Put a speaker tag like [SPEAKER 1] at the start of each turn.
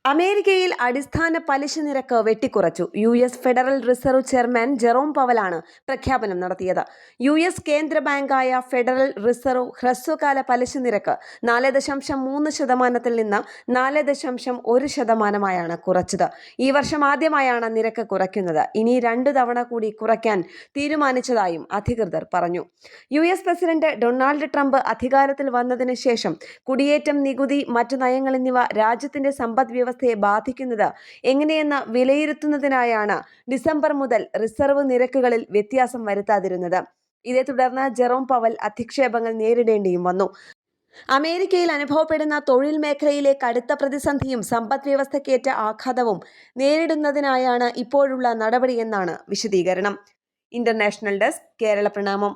[SPEAKER 1] അമേരിക്കയിൽ അടിസ്ഥാന പലിശ നിരക്ക് വെട്ടിക്കുറച്ചു. US federal reserve chairman Jerome പവലാണ് പ്രഖ്യാപനം നടത്തിയത്. US കേന്ദ്ര ബാങ്കായ ഫെഡറൽ റിസർവ് ഹ്രസ്വകാല പലിശ നിരക്ക് 4.3% നിന്ന് 4.1%-ആയാണ് കുറച്ചത്. ഈ വർഷം ആദ്യമായാണ് നിരക്ക് കുറയ്ക്കുന്നത്. ഇനി 2 തവണ കൂടി കുറയ്ക്കാൻ തീരുമാനിച്ചതായും അധികൃതർ പറഞ്ഞു. US പ്രസിഡന്റ് ഡൊണാൾഡ് ട്രംപ് അധികാരത്തിൽ വന്നതിന് ശേഷം കുടിയേറ്റം, നികുതി, മറ്റു നയങ്ങൾ എന്നിവ രാജ്യത്തിന്റെ സമ്പദ്വ്യവസ്ഥയെ ബാധിക്കുന്നത് എങ്ങനെയെന്ന് വിലയിരുത്തുന്നതിനായാണ് ഡിസംബർ മുതൽ റിസർവ് നിരക്കുകളിൽ വ്യത്യാസം വരുത്താതിരുന്നത്. ഇതേ തുടർന്ന് ജെറോം പവൽ അധിക്ഷേപങ്ങൾ നേരിടേണ്ടിയും വന്നു. അമേരിക്കയിൽ അനുഭവപ്പെടുന്ന തൊഴിൽ മേഖലയിലെ കടുത്ത പ്രതിസന്ധിയും സമ്പദ്വ്യവസ്ഥയ്ക്കേറ്റ ആഘാതവും നേരിടുന്നതിനായാണ് ഇപ്പോഴുള്ള നടപടിയെന്നാണ് വിശദീകരണം. ഇന്റർനാഷണൽ ഡെസ്ക്, കേരള പ്രണാമം.